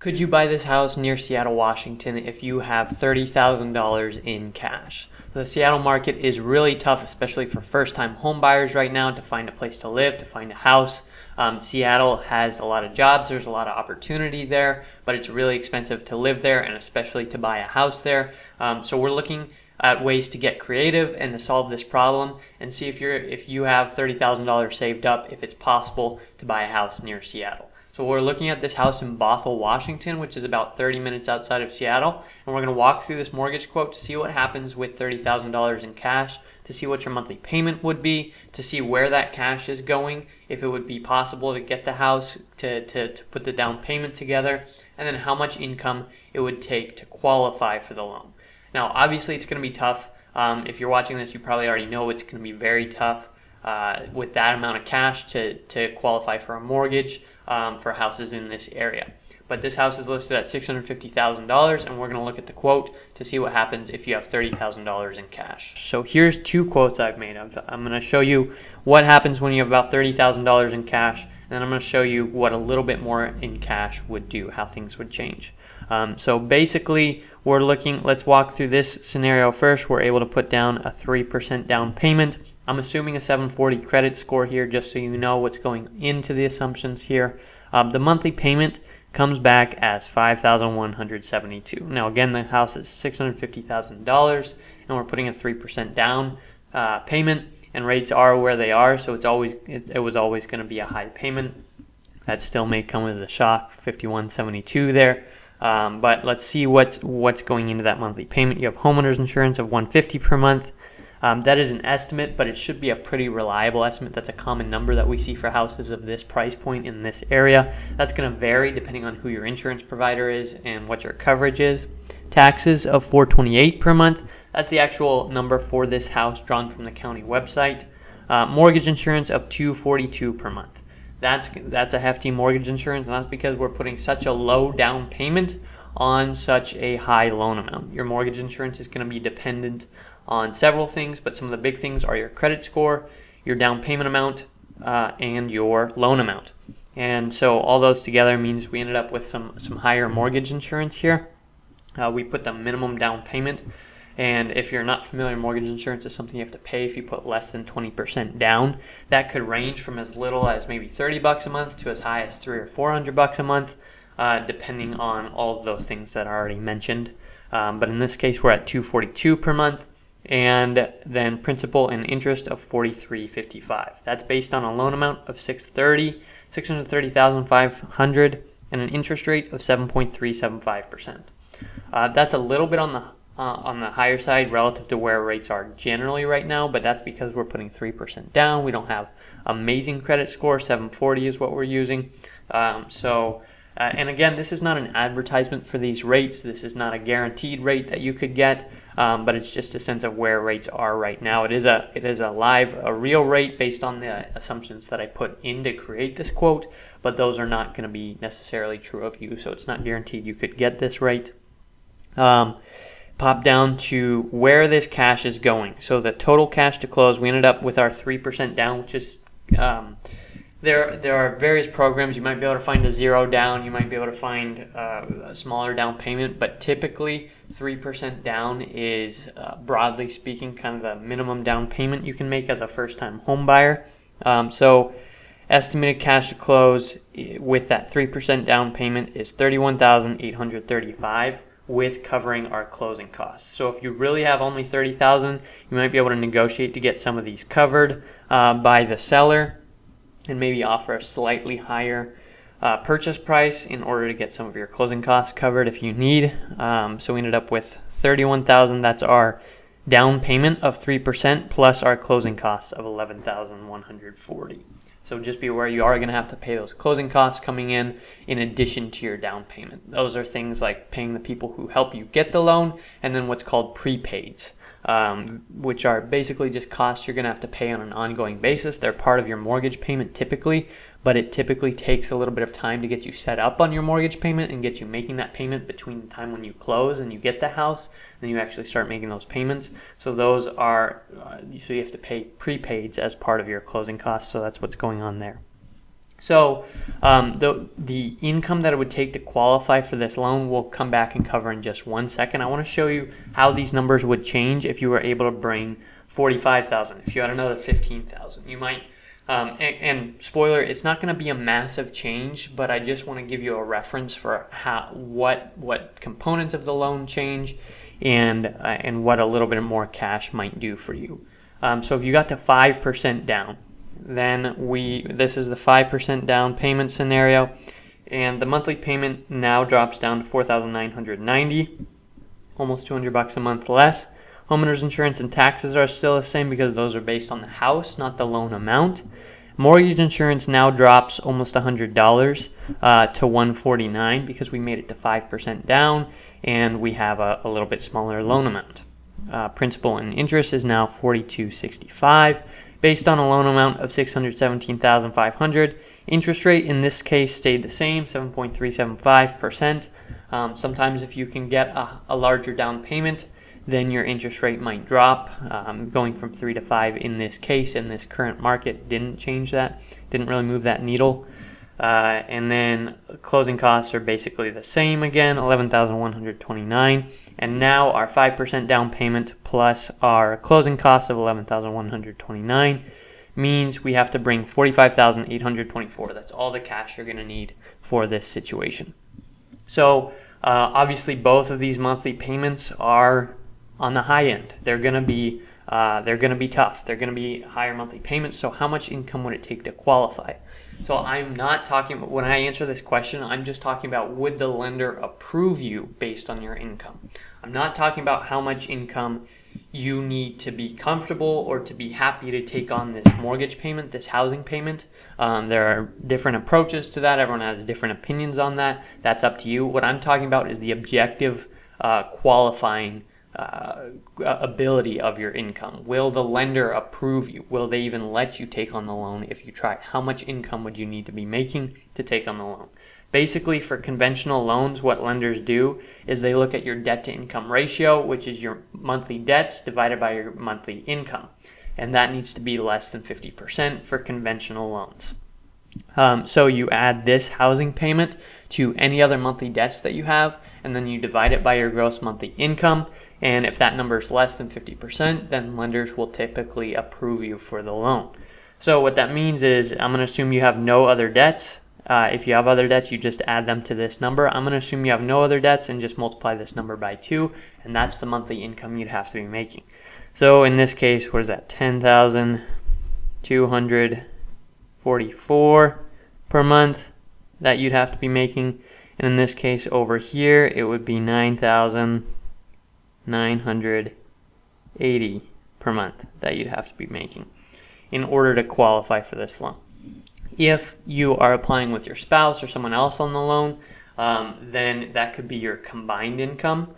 Could you buy this house near Seattle, Washington if you have $30,000 in cash? The Seattle market is really tough, especially for first-time home buyers right now, to find a place to live, to find a house. Seattle has a lot of jobs, there's a lot of opportunity there, but it's really expensive to live there and especially to buy a house there. So we're looking at ways to get creative and to solve this problem and see if you have $30,000 saved up, if it's possible to buy a house near Seattle. So we're looking at this house in Bothell, Washington, which is about 30 minutes outside of Seattle. And we're going to walk through this mortgage quote to see what happens with $30,000 in cash, to see what your monthly payment would be, to see where that cash is going, if it would be possible to get the house, to put the down payment together, and then how much income it would take to qualify for the loan. Now, obviously, it's going to be tough. If you're watching this, you probably already know it's going to be very tough with that amount of cash to qualify for a mortgage for houses in this area. But this house is listed at $650,000, and we're going to look at the quote to see what happens if you have $30,000 in cash. So here's two quotes I've made. I'm going to show you what happens when you have about $30,000 in cash, and then I'm going to show you what a little bit more in cash would do, how things would change. So basically, we're looking, let's walk through this scenario first. We're able to put down a 3% down payment. I'm assuming a 740 credit score here, just so you know what's going into the assumptions here. The monthly payment comes back as $5,172. Now again, the house is $650,000, and we're putting a 3% down payment, and rates are where they are, so it was always going to be a high payment. That still may come as a shock, $5,172 there. But let's see what's going into that monthly payment. You have homeowners insurance of $150 per month. That is an estimate, but it should be a pretty reliable estimate. That's a common number that we see for houses of this price point in this area. That's going to vary depending on who your insurance provider is and what your coverage is. Taxes of $428 per month. That's the actual number for this house drawn from the county website. Mortgage insurance of $242 per month. That's a hefty mortgage insurance, and that's because we're putting such a low down payment on such a high loan amount. Your mortgage insurance is going to be dependent on several things, but some of the big things are your credit score, your down payment amount, and your loan amount. And so all those together means we ended up with some higher mortgage insurance here. We put the minimum down payment, and if you're not familiar, mortgage insurance is something you have to pay if you put less than 20% down. That could range from as little as maybe $30 a month to as high as $300 or $400 a month, depending on all of those things that I already mentioned. But in this case, we're at $242 per month. And then principal and interest of $43.55. That's based on a loan amount of $630,500 and an interest rate of 7.375%. That's a little bit on the higher side relative to where rates are generally right now, but that's because we're putting 3% down. We don't have amazing credit score. 740 is what we're using. And again, this is not an advertisement for these rates. This is not a guaranteed rate that you could get, but it's just a sense of where rates are right now. It is a real rate based on the assumptions that I put in to create this quote, but those are not going to be necessarily true of you, so it's not guaranteed you could get this rate. Pop down to where this cash is going. So the total cash to close, we ended up with our 3% down, which is... There are various programs. You might be able to find a zero down. You might be able to find a smaller down payment. But typically, 3% down is, broadly speaking, kind of the minimum down payment you can make as a first-time home buyer. So estimated cash to close with that 3% down payment is $31,835 with covering our closing costs. So if you really have only $30,000, you might be able to negotiate to get some of these covered by the seller, and maybe offer a slightly higher purchase price in order to get some of your closing costs covered if you need. So we ended up with $31,000. That's our down payment of 3% plus our closing costs of $11,140. So just be aware you are going to have to pay those closing costs coming in addition to your down payment. Those are things like paying the people who help you get the loan, and then what's called prepaids, which are basically just costs you're going to have to pay on an ongoing basis. They're part of your mortgage payment typically, but it typically takes a little bit of time to get you set up on your mortgage payment and get you making that payment between the time when you close and you get the house and then you actually start making those payments. So those are, so you have to pay prepaids as part of your closing costs, so that's what's going on there. So the income that it would take to qualify for this loan we'll come back and cover in just 1 second. I want to show you how these numbers would change if you were able to bring $45,000. If you had another $15,000, you might. And spoiler, it's not going to be a massive change, but I just want to give you a reference for what components of the loan change and what a little bit more cash might do for you. So if you got to 5% down, then this is the 5% down payment scenario, and the monthly payment now drops down to $4,990, almost $200 a month less. Homeowners insurance and taxes are still the same because those are based on the house, not the loan amount. Mortgage insurance now drops almost $100 to $149 because we made it to 5% down and we have a little bit smaller loan amount. Principal and interest is now $42.65 based on a loan amount of $617,500. Interest rate in this case stayed the same, 7.375%. Sometimes if you can get a larger down payment, then your interest rate might drop. Going from 3 to 5 in this case, in this current market, didn't change that, didn't really move that needle. And then closing costs are basically the same again, $11,129. And now our 5% down payment plus our closing costs of $11,129 means we have to bring $45,824. That's all the cash you're going to need for this situation. So obviously both of these monthly payments are on the high end. They're going to be tough. They're going to be higher monthly payments. So how much income would it take to qualify? So I'm not talking about, when I answer this question, I'm just talking about would the lender approve you based on your income. I'm not talking about how much income you need to be comfortable or to be happy to take on this mortgage payment, this housing payment. There are different approaches to that. Everyone has different opinions on that. That's up to you. What I'm talking about is the objective qualifying ability of your income. Will the lender approve you? Will they even let you take on the loan if you try? How much income would you need to be making to take on the loan? Basically, for conventional loans, what lenders do is they look at your debt to income ratio, which is your monthly debts divided by your monthly income. And that needs to be less than 50% for conventional loans. So you add this housing payment to any other monthly debts that you have, and then you divide it by your gross monthly income. And if that number is less than 50%, then lenders will typically approve you for the loan. So what that means is I'm going to assume you have no other debts. If you have other debts, you just add them to this number. I'm going to assume you have no other debts and just multiply this number by 2, and that's the monthly income you'd have to be making. So in this case, what is that? $10,244 per month that you'd have to be making. And in this case over here, it would be $9,980 per month that you'd have to be making in order to qualify for this loan. If you are applying with your spouse or someone else on the loan, then that could be your combined income,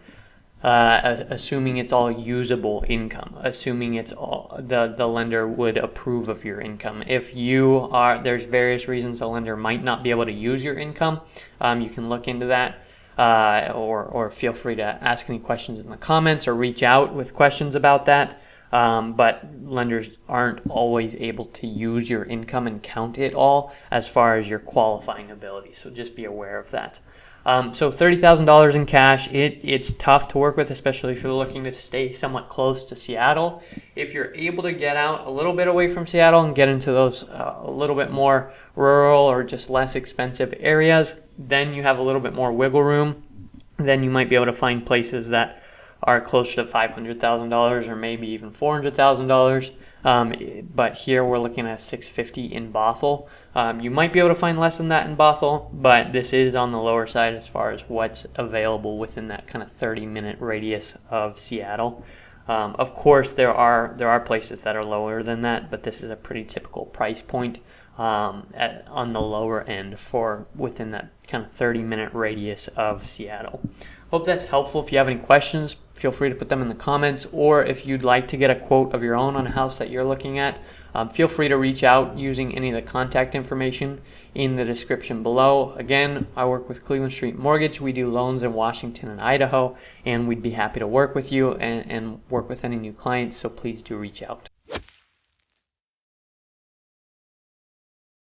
assuming it's all usable income, assuming it's all the lender would approve of your income. If you are, there's various reasons the lender might not be able to use your income. You can look into that, or feel free to ask any questions in the comments or reach out with questions about that. But lenders aren't always able to use your income and count it all as far as your qualifying ability. So just be aware of that. So $30,000 in cash, it's tough to work with, especially if you're looking to stay somewhat close to Seattle. If you're able to get out a little bit away from Seattle and get into those a little bit more rural or just less expensive areas, then you have a little bit more wiggle room. Then you might be able to find places that are closer to $500,000 or maybe even $400,000. But here we're looking at $650,000 in Bothell. You might be able to find less than that in Bothell, but this is on the lower side as far as what's available within that kind of 30-minute radius of Seattle. Of course, there are places that are lower than that, but this is a pretty typical price point on the lower end for within that kind of 30-minute radius of Seattle. Hope that's helpful. If you have any questions, feel free to put them in the comments, or if you'd like to get a quote of your own on a house that you're looking at, feel free to reach out using any of the contact information in the description below. Again, I work with Cleveland Street Mortgage. We do loans in Washington and Idaho, and we'd be happy to work with you and work with any new clients, so please do reach out.